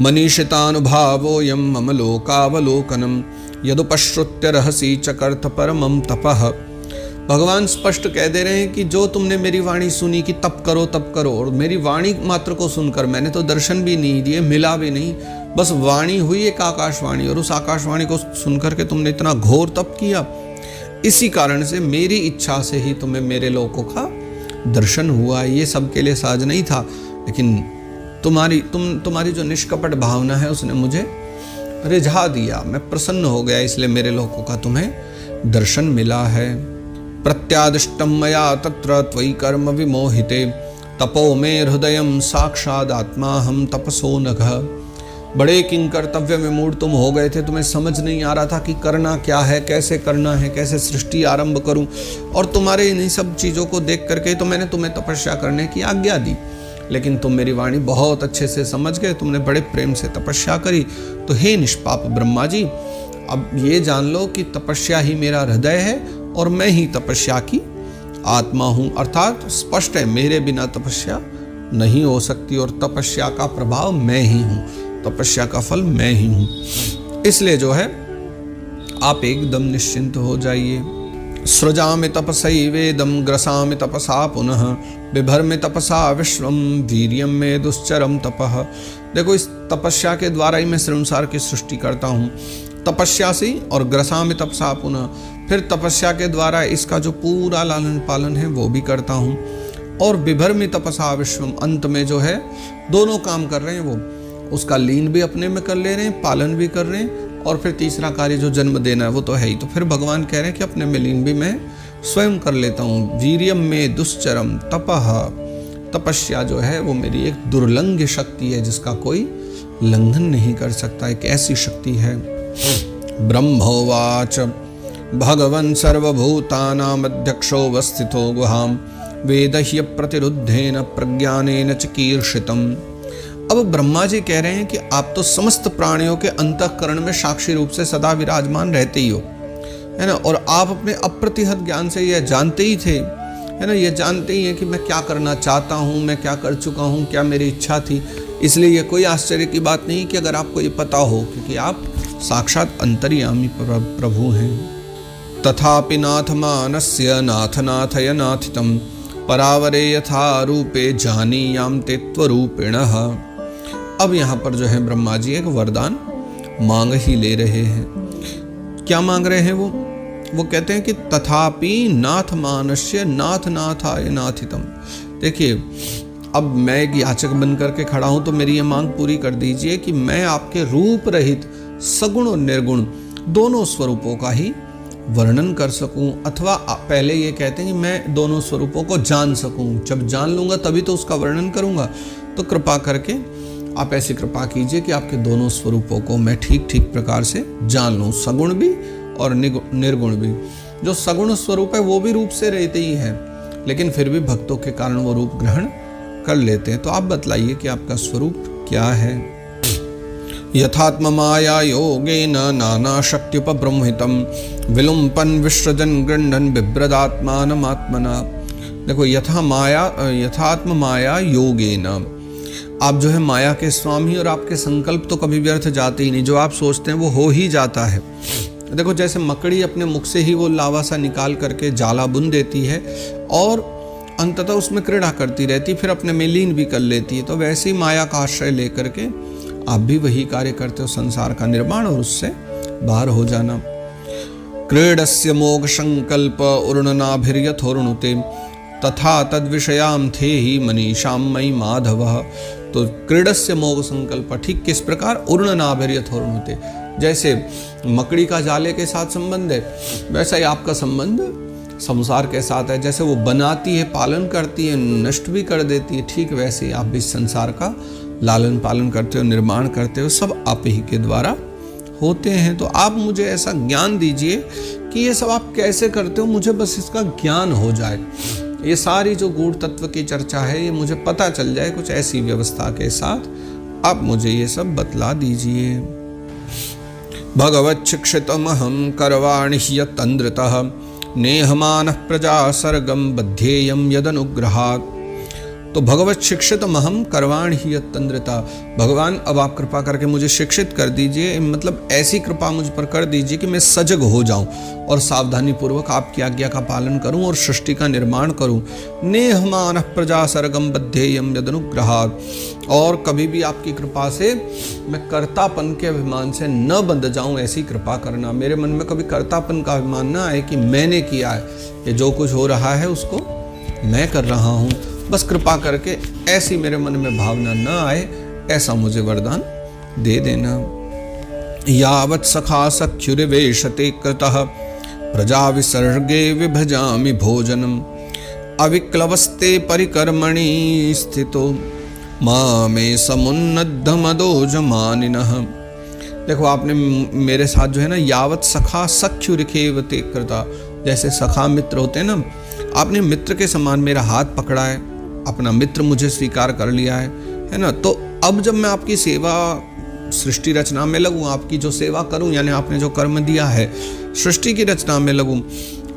मनीषितानुभावोऽयं मम लोकावलोकनम यदुपश्रुत्य रहसि चकर्थ परमं तपः। भगवान स्पष्ट कह दे रहे हैं कि जो तुमने मेरी वाणी सुनी कि तप करो, और मेरी वाणी मात्र को सुनकर, मैंने तो दर्शन भी नहीं दिए, मिला भी नहीं, बस वाणी हुई एक आकाशवाणी, और उस आकाशवाणी को सुनकर के तुमने इतना घोर तप किया, इसी कारण से मेरी इच्छा से ही तुम्हें मेरे लोकों का दर्शन हुआ। ये सबके लिए सहज नहीं था, लेकिन तुम्हारी जो निष्कपट भावना है उसने मुझे रिझा दिया, मैं प्रसन्न हो गया, इसलिए मेरे लोकों का तुम्हें दर्शन मिला है। प्रत्यादिष्टं मया तत्र त्वयि कर्म विमोहिते तपो मे हृदयं साक्षादात्मा हम तपसो नघ। बड़े किंकर्तव्य में मूड तुम हो गए थे, तुम्हें समझ नहीं आ रहा था कि करना क्या है, कैसे करना है, कैसे सृष्टि आरंभ करूं, और तुम्हारे इन्हीं सब चीज़ों को देख करके तो मैंने तुम्हें तपस्या करने की आज्ञा दी, लेकिन तुम मेरी वाणी बहुत अच्छे से समझ गए, तुमने बड़े प्रेम से तपस्या करी। तो हे निष्पाप ब्रह्मा जी, अब ये जान लो कि तपस्या ही मेरा हृदय है और मैं ही तपस्या की आत्मा हूँ, अर्थात स्पष्ट है मेरे बिना तपस्या नहीं हो सकती, और तपस्या का प्रभाव मैं ही हूँ, तपस्या का फल मैं ही हूँ। इसलिए जो है आप एकदम निश्चिंत हो जाइए। सृजामि तपसैवेदं ग्रसामि तपसा पुनः बिभर्मि तपसा विश्वम वीर्यं मे दुश्चरम तपः। देखो, इस तपस्या के द्वारा ही मैं संसार की सृष्टि करता हूँ, तपस्या से, और ग्रसामि तपसा पुनः, फिर तपस्या के द्वारा इसका जो पूरा लालन पालन है वो भी करता हूँ, और बिभर्मि तपसा विश्वम, अंत में जो है दोनों काम कर रहे हैं, वो उसका लीन भी अपने में कर ले रहे हैं, पालन भी कर रहे हैं, और फिर तीसरा कार्य जो जन्म देना है वो तो है ही। तो फिर भगवान कह रहे हैं कि अपने में लीन भी मैं स्वयं कर लेता हूँ। वीर्यम में दुश्चरम तपः, तपस्या जो है वो मेरी एक दुर्लंघ शक्ति है जिसका कोई लंघन नहीं कर सकता, एक ऐसी शक्ति है। ब्रह्मोवाच भगवन् सर्वभूतानामध्यक्षो वस्थितो गुहां वेदह्य प्रतिरुद्धेन प्रज्ञानेन चिकीर्षितम्। अब ब्रह्मा जी कह रहे हैं कि आप तो समस्त प्राणियों के अंतःकरण में साक्षी रूप से सदा विराजमान रहते ही हो, है ना, और आप अपने अप्रतिहत ज्ञान से यह जानते ही थे, है ना, ये जानते ही हैं कि मैं क्या करना चाहता हूँ, मैं क्या कर चुका हूँ, क्या मेरी इच्छा थी। इसलिए ये कोई आश्चर्य की बात नहीं कि अगर आपको ये पता हो, क्योंकि आप साक्षात अंतर्यामी प्रभु हैं। तथापि नाथ मानस्य नाथ नाथय नाथितम परावरे यथा रूपे जानीयाम ते त्वरूपिणः। अब यहाँ पर जो है ब्रह्मा जी एक वरदान मांग ही ले रहे हैं। क्या मांग रहे हैं वो कहते हैं कि तथापि नाथ मानस्य नाथ नाथाय नाथितम। देखिए, अब मैं एक याचक बन करके खड़ा हूं, तो मेरी ये मांग पूरी कर दीजिए कि मैं आपके रूप रहित सगुण और निर्गुण दोनों स्वरूपों का ही वर्णन कर सकूं, अथवा पहले ये कहते हैं कि मैं दोनों स्वरूपों को जान सकूं। जब जान लूंगा तभी तो उसका वर्णन करूंगा। तो कृपा करके आप ऐसी कृपा कीजिए कि आपके दोनों स्वरूपों को मैं ठीक ठीक प्रकार से जान लूं, सगुण भी और निर्गुण भी। जो सगुण स्वरूप है वो भी रूप से रहते ही है, लेकिन फिर भी भक्तों के कारण वो रूप ग्रहण कर लेते हैं। तो आप बतलाइए कि आपका स्वरूप क्या है। यथात्म माया योगेन नाना शक्त्युपब्रह्मितम विलुम्पन विसृजन गृह्णन बिभ्रदात्मानमात्मना। देखो, यथात्म माया योगेन, आप जो है माया के स्वामी, और आपके संकल्प तो कभी व्यर्थ जाते ही नहीं, जो आप सोचते हैं वो हो ही जाता है। देखो, जैसे मकड़ी अपने मुख से ही वो लावा सा निकाल करके जाला बुन देती है और अंततः उसमें क्रीड़ा करती रहती, फिर अपने में लीन भी कर लेती है, तो वैसे ही माया का आश्रय लेकर के आप भी वही कार्य करते हो, संसार का निर्माण और उससे बाहर हो जाना। क्रीडस्य मोघ संकल्प उर्णनाभिर्यथोर्णुते तथा तद्विषयाम थे ही मनीषाम मयि माधव। तो क्रीडस्य मोघ संकल्प, ठीक किस प्रकार उर्णनाभिर्यथोर्णुते, जैसे मकड़ी का जाले के साथ संबंध है, वैसा ही आपका संबंध संसार के साथ है। जैसे वो बनाती है, पालन करती है, नष्ट भी कर देती है, ठीक वैसे ही आप भी संसार का लालन पालन करते हो, निर्माण करते हो, सब आप ही के द्वारा होते हैं। तो आप मुझे ऐसा ज्ञान दीजिए कि ये सब आप कैसे करते हो, मुझे बस इसका ज्ञान हो जाए। ये सारी जो गूढ़ तत्व की चर्चा है ये मुझे पता चल जाए, कुछ ऐसी व्यवस्था के साथ आप मुझे ये सब बतला दीजिए। भगवच्छिक्षितमहं करवाणि ह्यतन्द्रितः नेहमानः प्रजा सर्गम बध्येयम यदनुग्रहात्। तो भगवत शिक्षित महम करवाण ही तंद्रता, भगवान अब आप कृपा करके मुझे शिक्षित कर दीजिए, मतलब ऐसी कृपा मुझ पर कर दीजिए कि मैं सजग हो जाऊं और सावधानी पूर्वक आपकी आज्ञा का पालन करूं और सृष्टि का निर्माण करूं। नेहमान प्रजा सर्गम बद्धेयम यदनुग्रहात्, और कभी भी आपकी कृपा से मैं कर्तापन के अभिमान से न बंध जाऊं, ऐसी कृपा करना। मेरे मन में कभी कर्तापन का अभिमान ना आए कि मैंने किया है, ये जो कुछ हो रहा है उसको मैं कर रहा हूं, बस कृपा करके ऐसी मेरे मन में भावना न आए, ऐसा मुझे वरदान दे देना। यावत् सखा सख्युर्वेशते कृतः प्रजा विसर्गे विभजामि भोजनम अविक्लवस्ते परिकर्मणि स्थितो मामे समुन्नद्धमदोजमानिनः। देखो आपने मेरे साथ जो है ना, यावत् सखा सख्युरिखेवते कृता, जैसे सखा मित्र होते हैं ना, आपने मित्र के समान मेरा हाथ पकड़ा है, अपना मित्र मुझे स्वीकार कर लिया है ना। तो अब जब मैं आपकी सेवा सृष्टि रचना में लगूं, आपकी जो सेवा करूं, यानी आपने जो कर्म दिया है सृष्टि की रचना में लगूं,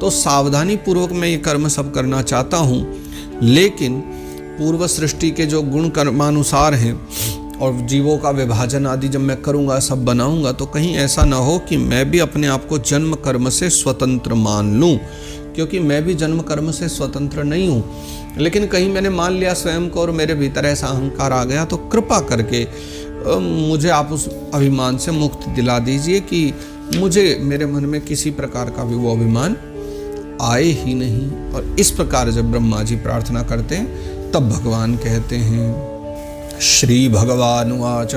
तो सावधानी पूर्वक मैं ये कर्म सब करना चाहता हूं, लेकिन पूर्व सृष्टि के जो गुण कर्मानुसार हैं और जीवों का विभाजन आदि जब मैं करूंगा, सब बनाऊंगा, तो कहीं ऐसा ना हो कि मैं भी अपने आप को जन्म कर्म से स्वतंत्र मान लूं, क्योंकि मैं भी जन्म कर्म से स्वतंत्र नहीं हूं। लेकिन कहीं मैंने मान लिया स्वयं को और मेरे भीतर ऐसा अहंकार आ गया, तो कृपा करके मुझे आप उस अभिमान से मुक्ति दिला दीजिए कि मुझे मेरे मन में किसी प्रकार का भी वो अभिमान आए ही नहीं। और इस प्रकार जब ब्रह्मा जी प्रार्थना करते हैं, तब भगवान कहते हैं, श्री भगवान उवाच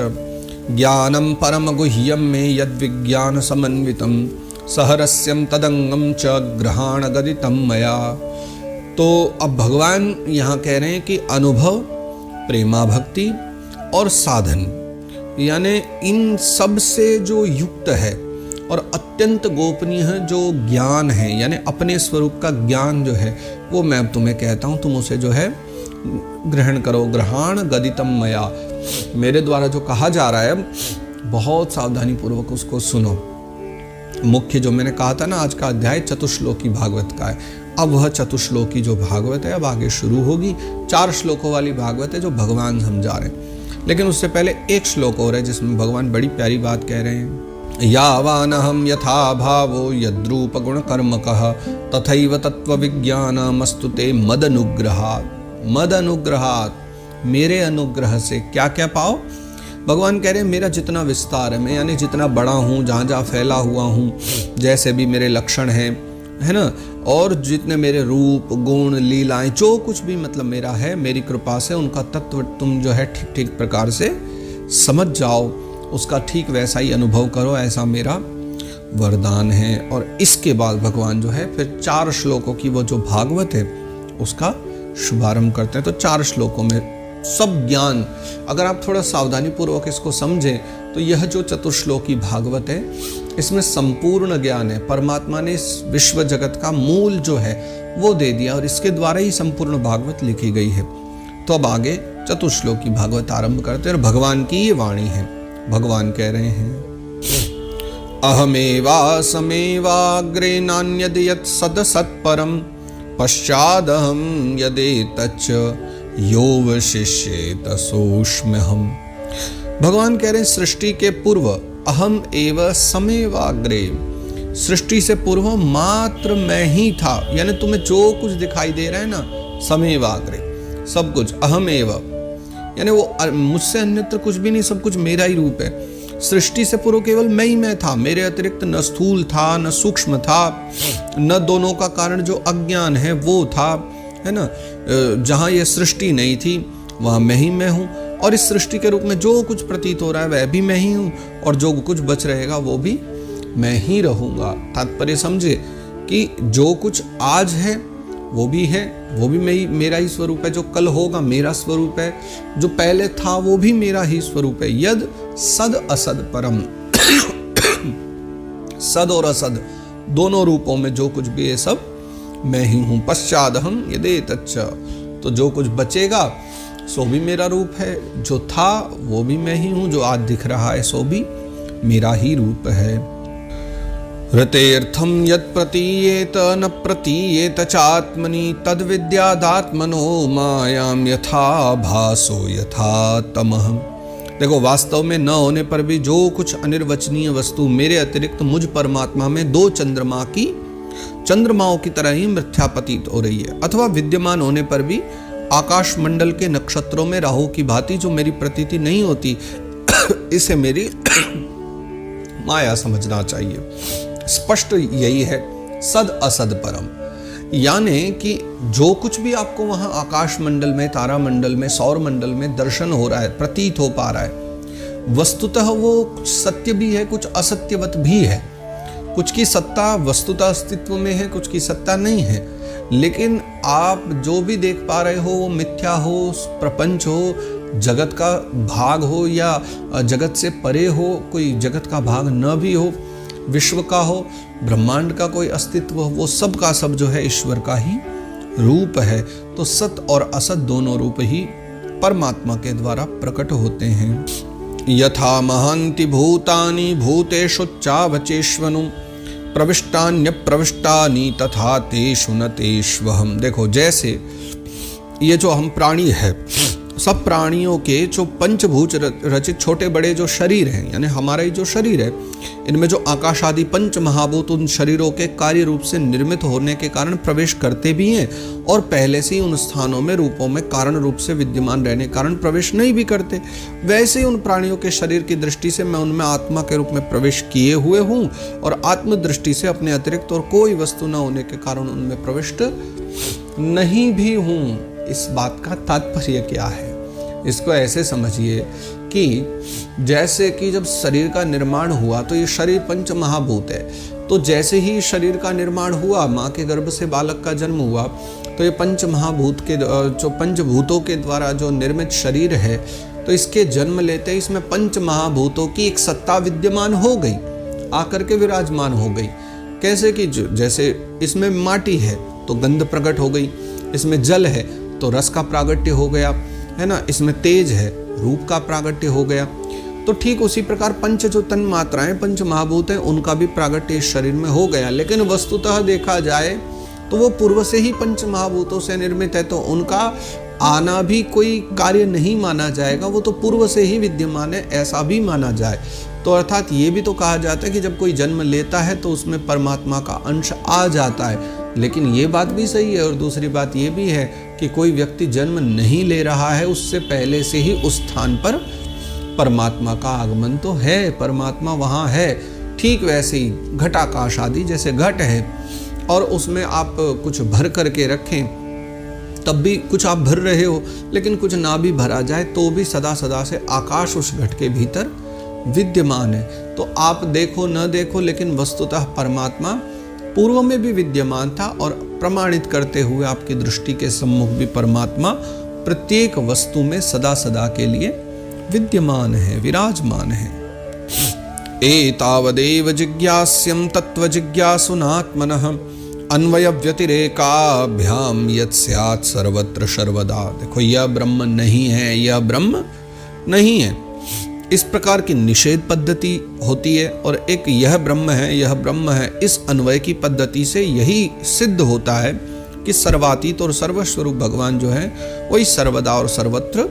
ज्ञानम परम गुह्यम में यद विज्ञान समन्वितम सहरस्यम तदंगम च ग्रहाण गदितम मया। तो अब भगवान यहाँ कह रहे हैं कि अनुभव, प्रेमा भक्ति और साधन, यानी इन सब से जो युक्त है और अत्यंत गोपनीय जो ज्ञान है, यानी अपने स्वरूप का ज्ञान जो है, वो मैं अब तुम्हें कहता हूँ, तुम उसे जो है ग्रहण करो। ग्रहाण गदितम मया, मेरे द्वारा जो कहा जा रहा है, बहुत सावधानी पूर्वक उसको सुनो। मुख्य जो मैंने कहा था ना, आज का अध्याय चतुश्लोकी भागवत का है। अब वह चतुश्लोकी जो भागवत है अब आगे शुरू होगी। 4 श्लोकों वाली भागवत है जो भगवान समझा रहे हैं, लेकिन उससे पहले एक श्लोक और है जिसमें भगवान बड़ी प्यारी बात कह रहे हैं। यावानहं यथा भावो यद्रूप गुण कर्मकः तथैव तत्व विज्ञानमस्तु ते मदनुग्रहात्। मदनुग्रहात्, मेरे अनुग्रह से क्या क्या पाओ। भगवान कह रहे हैं मेरा जितना विस्तार है, मैं यानी जितना बड़ा हूँ, जहाँ जहाँ फैला हुआ हूँ, जैसे भी मेरे लक्षण हैं, है ना, और जितने मेरे रूप गुण लीलाएं, जो कुछ भी मतलब मेरा है, मेरी कृपा से उनका तत्व तुम जो है ठीक ठीक प्रकार से समझ जाओ, उसका ठीक वैसा ही अनुभव करो, ऐसा मेरा वरदान है। और इसके बाद भगवान जो है फिर 4 श्लोकों की वो जो भागवत है उसका शुभारंभ करते हैं। तो 4 श्लोकों में सब ज्ञान, अगर आप थोड़ा सावधानी पूर्वक इसको समझें, तो यह जो चतुश्लोकी भागवत है, इसमें संपूर्ण ज्ञान है। परमात्मा ने इस विश्व जगत का मूल जो है वो दे दिया और इसके द्वारा ही संपूर्ण भागवत लिखी गई है। तो अब आगे चतुश्लोकी भागवत आरंभ करते हैं और भगवान की ये वाणी है। भगवान कह रहे हैं, अहमेवा समेवाग्रे नान्यद यत् सदसत्परम पश्चादहम यदेतच्च यो शिष्येत सोष्म्यहम्। भगवान कह रहे हैं सृष्टि के पूर्व अहम एव समेवाग्रे, सृष्टि से पूर्व मात्र मैं ही था, यानी तुम्हें जो कुछ दिखाई दे रहा है ना, समेवाग्रे सब कुछ, अहम एव, यानी वो मुझसे अन्यत्र कुछ भी नहीं, सब कुछ मेरा ही रूप है। सृष्टि से पूर्व केवल मैं ही मैं था, मेरे अतिरिक्त न स्थूल था न सूक्ष्म था, न दोनों का कारण जो अज्ञान है वो था, है ना। जहाँ ये सृष्टि नहीं थी वहाँ मैं ही मैं हूँ, और इस सृष्टि के रूप में जो कुछ प्रतीत हो रहा है वह भी मैं ही हूँ, और जो कुछ बच रहेगा वो भी मैं ही रहूँगा। तात्पर्य समझे कि जो कुछ आज है वो भी है, वो भी मेरा ही स्वरूप है, जो कल होगा मेरा स्वरूप है, जो पहले था वो भी मेरा ही स्वरूप है। यद सद असद परम, सद और असद दोनों रूपों में जो कुछ भी है सब मैं ही हूँ। पश्चादहम यदेतच्च, तो जो कुछ बचेगा सो भी मेरा रूप है, जो था वो भी मैं ही हूँ, जो आज दिख रहा है सो भी मेरा ही रूप है। ऋतेऽर्थं यत् प्रतीयेत न प्रतीयेत चात्मनि तद्विद्यादात्मनो मायां यथा भासो यथा तमः। देखो, वास्तव में न होने पर भी जो कुछ अनिर्वचनीय वस्तु मेरे अतिरिक्त मुझ परमात्मा में दो चंद्रमाओं की तरह ही मिथ्या प्रतीत हो रही है, अथवा विद्यमान होने पर भी आकाश मंडल के नक्षत्रों में राहु की भांति जो मेरी प्रतीति नहीं होती, इसे मेरी माया समझना चाहिए। स्पष्ट यही है, सद असद परम, यानी कि जो कुछ भी आपको वहां आकाश मंडल में, तारा मंडल में, सौर मंडल में दर्शन हो रहा है, प्रतीत हो पा रहा है, वस्तुतः वो कुछ सत्य भी है, कुछ असत्यवत भी है। कुछ की सत्ता वस्तुतः अस्तित्व में है, कुछ की सत्ता नहीं है। लेकिन आप जो भी देख पा रहे हो वो मिथ्या हो, प्रपंच हो, जगत का भाग हो या जगत से परे हो, कोई जगत का भाग न भी हो, विश्व का हो, ब्रह्मांड का कोई अस्तित्व हो, वो सब का सब जो है ईश्वर का ही रूप है। तो सत और असत दोनों रूप ही परमात्मा के द्वारा प्रकट होते हैं। यथा महांति भूतानि भूतेषु चावचेष्वनु प्रविष्टान्य प्रविष्टानि तथा तेषु न तेष्वहम्। देखो, जैसे ये जो हम प्राणी है, सब प्राणियों के जो पंचभूत रचित छोटे बड़े जो शरीर हैं, यानी हमारा ही जो शरीर है, इनमें जो आकाश आदि पंच महाभूत उन शरीरों के कार्य रूप से निर्मित होने के कारण प्रवेश करते भी हैं, और पहले से ही उन स्थानों में रूपों में कारण रूप से विद्यमान रहने के कारण प्रवेश नहीं भी करते। वैसे ही उन प्राणियों के शरीर की दृष्टि से मैं उनमें आत्मा के रूप में प्रवेश किए हुए हूँ, और आत्म दृष्टि से अपने अतिरिक्त और कोई वस्तु न होने के कारण उनमें प्रविष्ट नहीं भी हूँ। इस बात का तात्पर्य क्या है? इसको ऐसे समझिए कि जैसे कि जब शरीर का निर्माण हुआ तो ये शरीर पंच महाभूत है, तो जैसे ही शरीर का निर्माण हुआ, माँ के गर्भ से बालक का जन्म हुआ, तो ये पंच महाभूत के जो पंचभूतों के द्वारा जो निर्मित शरीर है, तो इसके जन्म लेते ही इसमें पंच महाभूतों की एक सत्ता विद्यमान हो गई, आकर के विराजमान हो गई। कैसे कि जैसे इसमें माटी है तो गंध प्रकट हो गई, इसमें जल है तो रस का प्रागट्य हो गया, है ना, इसमें तेज है रूप का प्रागट्य हो गया। तो ठीक उसी प्रकार पंच जो तन मात्राएं पंच महाभूत हैं, उनका भी प्रागट्य इस शरीर में हो गया। लेकिन वस्तुतः देखा जाए तो वो पूर्व से ही पंच महाभूतों से निर्मित है, तो उनका आना भी कोई कार्य नहीं माना जाएगा, वो तो पूर्व से ही विद्यमान है, ऐसा भी माना जाए। तो अर्थात ये भी तो कहा जाता है कि जब कोई जन्म लेता है तो उसमें परमात्मा का अंश आ जाता है। लेकिन ये बात भी सही है, और दूसरी बात ये भी है कि कोई व्यक्ति जन्म नहीं ले रहा है, उससे पहले से ही उस स्थान पर परमात्मा का आगमन तो है, परमात्मा वहाँ है। ठीक वैसे ही घटाकाश आदि, जैसे घट है और उसमें आप कुछ भर करके रखें, तब भी कुछ आप भर रहे हो, लेकिन कुछ ना भी भरा जाए तो भी सदा सदा से आकाश उस घट के भीतर विद्यमान है। तो आप देखो न देखो, लेकिन वस्तुतः परमात्मा पूर्व में भी विद्यमान था, और प्रमाणित करते हुए आपकी दृष्टि के सम्मुख भी परमात्मा प्रत्येक वस्तु में सदा सदा के लिए विद्यमान है, विराजमान है। एतावदेव जिज्ञास्यं तत्व जिज्ञासुनात्मनः अन्वय व्यतिरेकाभ्याम यत् स्यात् सर्वत्र सर्वदा। देखो, यह ब्रह्म नहीं है, यह ब्रह्म नहीं है, इस प्रकार की निषेध पद्धति होती है, और एक यह ब्रह्म है, यह ब्रह्म है, इस अन्वय की पद्धति से यही सिद्ध होता है कि सर्वातीत और सर्वस्वरूप भगवान जो है वही सर्वदा और सर्वत्र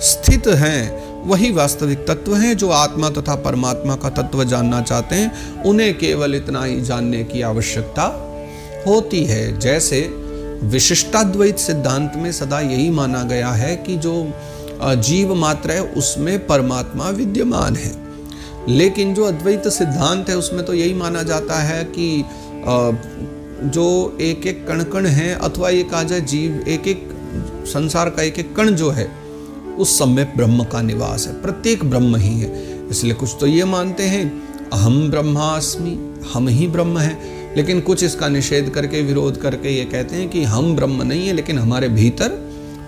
स्थित हैं, वही वास्तविक तत्व हैं। जो आत्मा तथा परमात्मा का तत्व जानना चाहते हैं, उन्हें केवल इतना ही जानने की आवश्यकता होती है। जैसे विशिष्टाद्वैत सिद्धांत में सदा यही माना गया है कि जो जीव मात्र है उसमें परमात्मा विद्यमान है, लेकिन जो अद्वैत सिद्धांत है उसमें तो यही माना जाता है कि जो एक एक कण कण है, अथवा ये कहा जाए जीव एक एक संसार का एक एक कण जो है उस सब में ब्रह्म का निवास है, प्रत्येक ब्रह्म ही है। इसलिए कुछ तो ये मानते हैं अहम ब्रह्मास्मि, हम ही ब्रह्म हैं, लेकिन कुछ इसका निषेध करके विरोध करके ये कहते हैं कि हम ब्रह्म नहीं है, लेकिन हमारे भीतर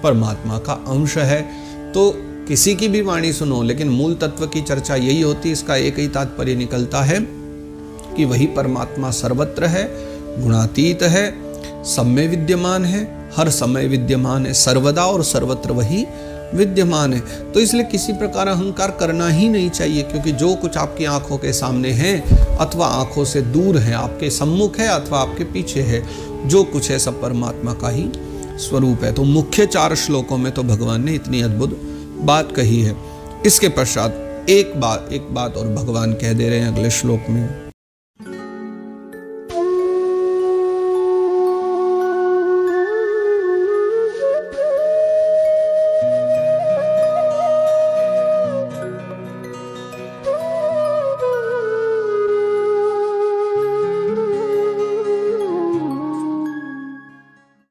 परमात्मा का अंश है। तो किसी की भी वाणी सुनो, लेकिन मूल तत्व की चर्चा यही होती है। इसका एक ही तात्पर्य निकलता है कि वही परमात्मा सर्वत्र है, गुणातीत है, सब में विद्यमान है, हर समय विद्यमान है, सर्वदा और सर्वत्र वही विद्यमान है। तो इसलिए किसी प्रकार अहंकार करना ही नहीं चाहिए, क्योंकि जो कुछ आपकी आंखों के सामने है अथवा आंखों से दूर है, आपके सम्मुख है अथवा आपके पीछे है, जो कुछ है सब परमात्मा का ही स्वरूप है। तो मुख्य 4 श्लोकों में तो भगवान ने इतनी अद्भुत बात कही है। इसके पश्चात एक बात और भगवान कह दे रहे हैं अगले श्लोक में।